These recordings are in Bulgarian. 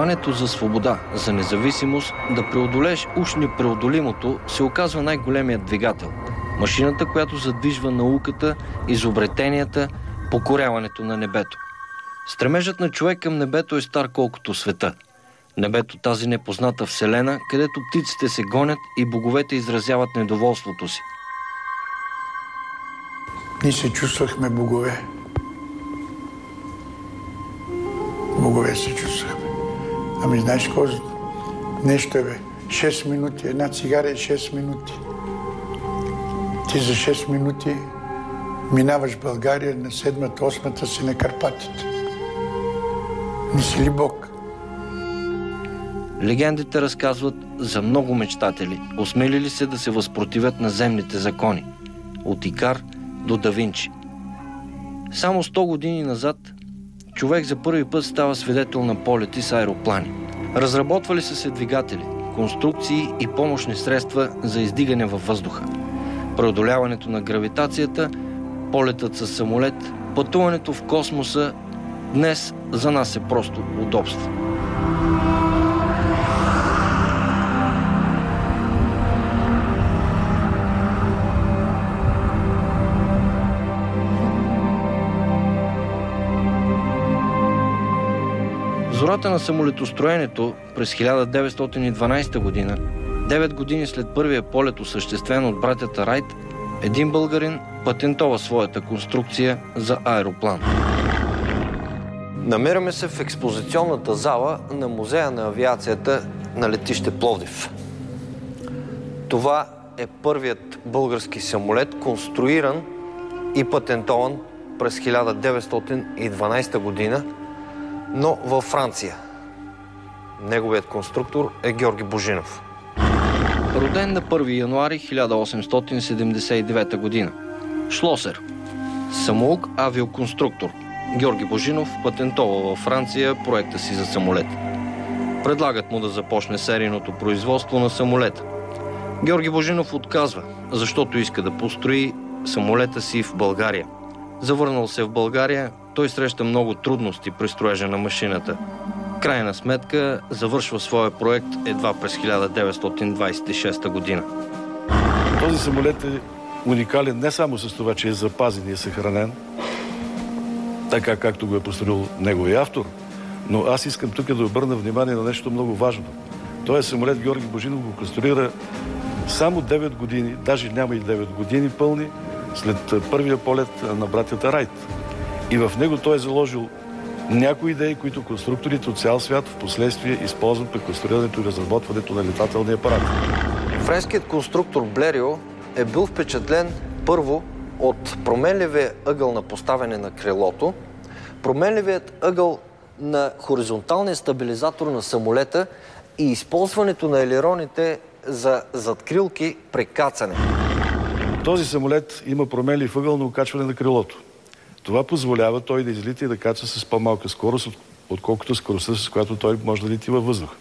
Желанието за свобода, за независимост, да преодолееш уж непреодолимото, се оказва най-големият двигател. Машината, която задвижва науката, изобретенията, покоряването на небето. Стремежът на човек към небето е стар колкото света. Небето, тази непозната вселена, където птиците се гонят и боговете изразяват недоволството си. Ние се чувствахме богове. Богове се чувствахме. Ами знаеш какво нещо е, бе? 6 минути. Една цигара е 6 минути. Ти за 6 минути минаваш България, на 7-та, 8-та си на Карпатите. Не си ли Бог? Легендите разказват за много мечтатели, осмелили се да се възпротивят на земните закони. От Икар до Да Винчи. Само 100 години назад човек за първи път става свидетел на полети с аероплани. Разработвали са се двигатели, конструкции и помощни средства за издигане във въздуха. Преодоляването на гравитацията, полетът с самолет, пътуването в космоса днес за нас е просто удобство. В зората на самолетостроенето през 1912 година, 9 години след първия полет, осъществен от братята Райт, един българин патентова своята конструкция за аероплан. Намираме се в експозиционната зала на Музея на авиацията на летище Пловдив. Това е първият български самолет, конструиран и патентован през 1912 година, но във Франция. Неговият конструктор е Георги Божинов. Роден на 1 януари 1879 година. Шлосер. Самоук авиоконструктор. Георги Божинов патентова във Франция проекта си за самолет. Предлагат му да започне серийното производство на самолета. Георги Божинов отказва, защото иска да построи самолета си в България. Завърнал се в България, той среща много трудности при строежа на машината. Крайна сметка завършва своя проект едва през 1926 година. Този самолет е уникален не само с това, че е запазен и е съхранен, така както го е построил неговия автор, но аз искам тук да обърна внимание на нещо много важно. Този самолет Георги Божинов го конструира само 9 години, даже няма и 9 години пълни, след първия полет на братята Райт. И в него той е заложил някои идеи, които конструкторите от цял свят в последствие използват при конструирането и разработването на летателния апарат. Френският конструктор Блерио е бил впечатлен първо от променливия ъгъл на поставяне на крилото, променливият ъгъл на хоризонталния стабилизатор на самолета и използването на елероните за задкрилки при кацане. Този самолет има променлив ъгъл на окачване на крилото. Това позволява той да излита и да качва с по-малка скорост, отколкото скоростта, с която той може да лети във въздуха.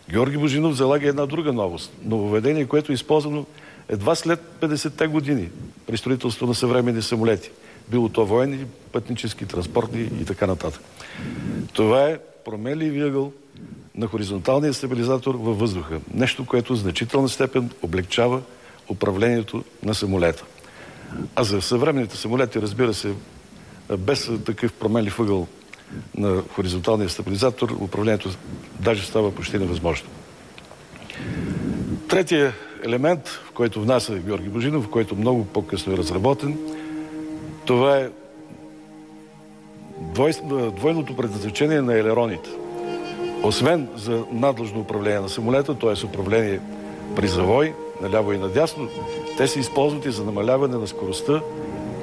Георги Божинов залага една друга новост, нововведение, което е използвано едва след 50-те години при строителство на съвременни самолети. Било то военни, пътнически, транспортни и така нататък. Това е променливия ъгъл на хоризонталния стабилизатор във въздуха. Нещо, което в значителна степен облегчава управлението на самолета. А за съвременните самолети, разбира се, без такъв променлив ъгъл на хоризонталния стабилизатор, управлението даже става почти невъзможно. Третия елемент, в който внася Георги Божинов, който много по-късно е разработен, това е двойното предназначение на елероните. Освен за надлъжно управление на самолета, т.е. управление при завой, наляво и надясно, те се използват и за намаляване на скоростта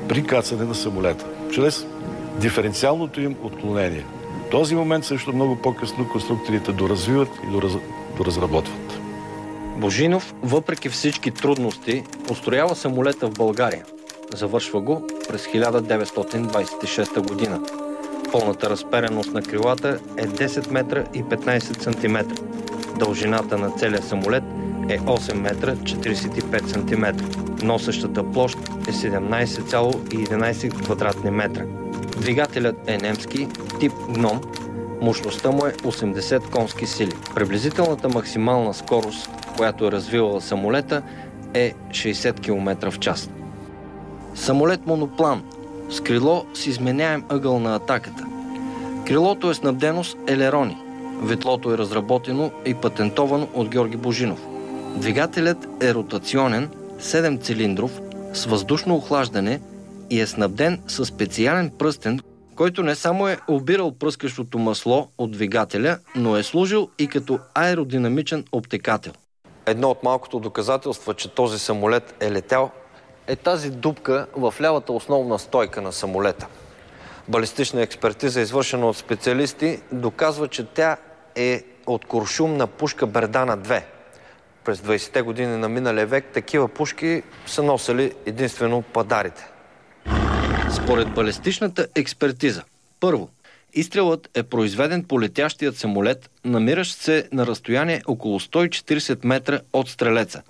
при кацане на самолета, чрез диференциалното им отклонение. В този момент също много по-късно конструкторите доразвиват и доразработват. Божинов, въпреки всички трудности, построява самолета в България. Завършва го през 1926 година. Пълната разпереност на крилата е 10 метра и 15 сантиметра. Дължината на целия самолет е 8 метра 45 сантиметра. Носещата площ е 17,11 квадратни метра. Двигателят е немски, тип Гном, Мощността му е 80 конски сили. Приблизителната максимална скорост, която е развивала самолета, е 60 км в час. Самолет моноплан с крило с изменяем ъгъл на атаката. Крилото е снабдено с елерони. Ветлото е разработено и патентовано от Георги Божинов. Двигателят е ротационен, 7-цилиндров, с въздушно охлаждане и е снабден със специален пръстен, който не само е обирал пръскащото масло от двигателя, но е служил и като аеродинамичен обтекател. Едно от малкото доказателства, че този самолет е летял, е тази дупка в лявата основна стойка на самолета. Балистична експертиза, извършена от специалисти, доказва, че тя е от куршумна пушка Бердана 2. През 20-те години на миналия век такива пушки са носили единствено падарите. Според балистичната експертиза, първо, изстрелът е произведен по летящият самолет, намиращ се на разстояние около 140 метра от стрелеца.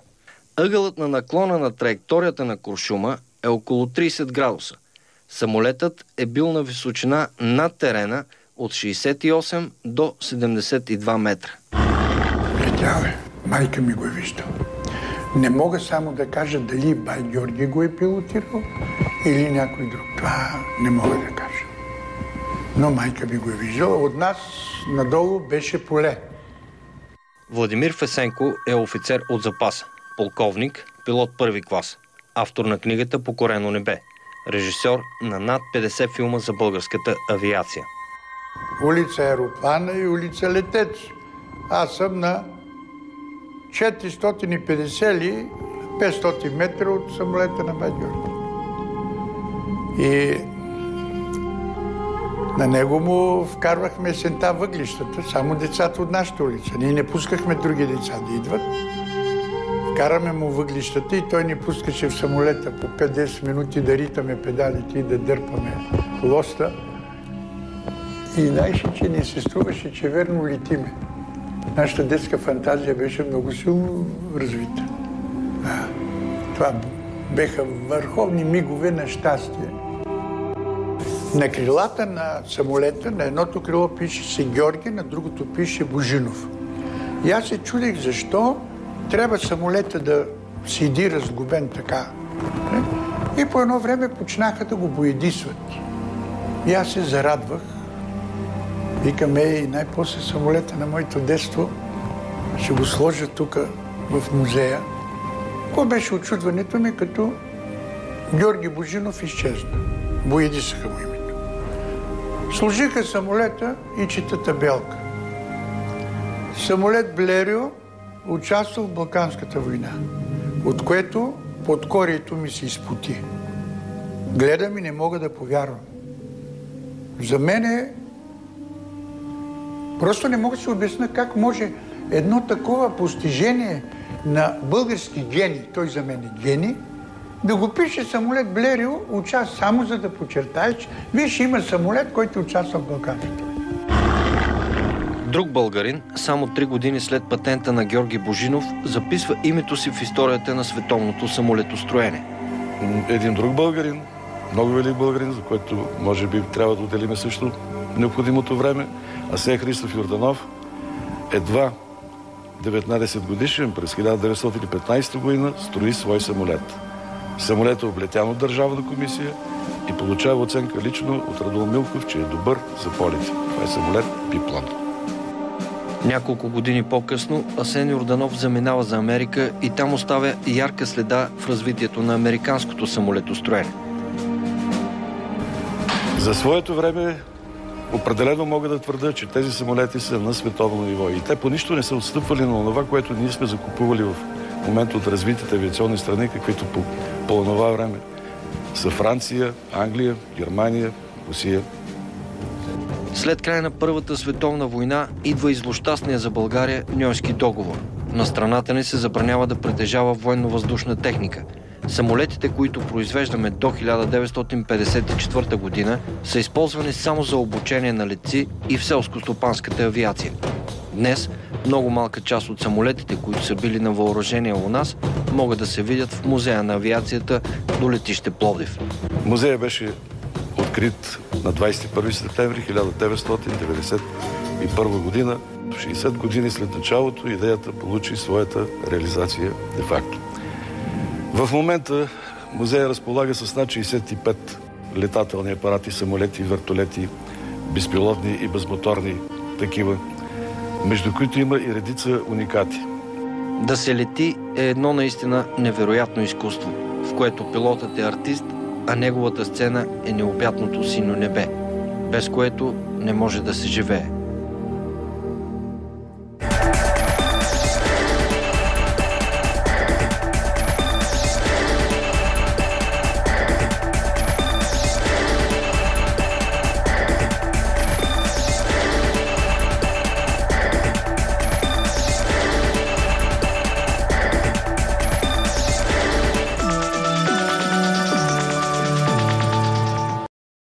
Ъгълът на наклона на траекторията на куршума е около 30 градуса. Самолетът е бил на височина над терена от 68 до 72 метра. Летял е. Майка ми го е виждала. Не мога само да кажа дали бай Георги го е пилотирал или някой друг. Това не мога да кажа. Но майка ми го е виждала. От нас надолу беше поле. Владимир Фесенко е офицер от запаса, полковник, пилот първи клас, автор на книгата "Покорено небе", режисьор на над 50 филма за българската авиация. Улица Аероплана и улица Летец. Аз съм на 450 или 500 метра от самолета на бай Георги. И на него му вкарвахме есента въглищата, само децата от нашата улица. Ние не пускахме други деца да идват. Вкараме му въглищата и той ни пускаше в самолета по 5-10 минути да ритаме педалите и да дърпаме лоста. И знаеш, че ни се струваше, че верно летиме. Нашата детска фантазия беше много силно развита. Това беха върховни мигове на щастие. На крилата на самолета, на едното крило пише се Георги, на другото пише Божинов. И аз се чудех защо трябва самолета да седи разглобен така. И по едно време почнаха да го боядисват. И аз се зарадвах. Викам, и най-после самолета на моето детство ще го сложа тук в музея. Какво беше очудването ми, като Георги Божинов изчезна. Боядисаха му името. Сложиха самолета и чета табелка. Самолет Блерио участвал в Балканската война, от което подкорието ми се изпоти. Гледам и не мога да повярвам. За мен просто не мога да се обясня как може едно такова постижение на български гений, той за мен е гений, да го пише самолет Блерио, участва само за да подчертае, че виж, има самолет, който участва в Балканската. Друг българин, само 3 години след патента на Георги Божинов, записва името си в историята на световното самолетостроене. Един друг българин, много велик българин, за който може би трябва да отделиме също необходимото време, Асен Христов Йорданов, едва 19 годишен през 1915 година строи свой самолет. Самолетът е облетян от Държавна комисия и получава оценка лично от Радул Милков, че е добър за полети. Това е самолет биплан. Няколко години по-късно Асен Йорданов заминава за Америка и там оставя ярка следа в развитието на американското самолетостроене. За своето време определено мога да твърда, че тези самолети са на световно ниво. И те по нищо не са отстъпвали на това, което ние сме закупували в момента от развитите авиационни страни, каквито по това време са Франция, Англия, Германия, Русия. След края на Първата световна война идва и злощастния за България Ньойски договор. На страната ни се забранява да притежава военно-въздушна техника. Самолетите, които произвеждаме до 1954 година, са използвани само за обучение на летци и в селско-стопанската авиация. Днес много малка част от самолетите, които са били на въоръжение у нас, могат да се видят в Музея на авиацията до летище Пловдив. Музеят беше открит на 21 септември 1991 1991 година, 60 години след началото, идеята получи своята реализация де-факто. В момента музея разполага с над 65 летателни апарати, самолети, вертолети, безпилотни и безмоторни такива, между които има и редица уникати. Да се лети е едно наистина невероятно изкуство, в което пилотът е артист, а неговата сцена е необятното синьо небе, без което не може да се живее.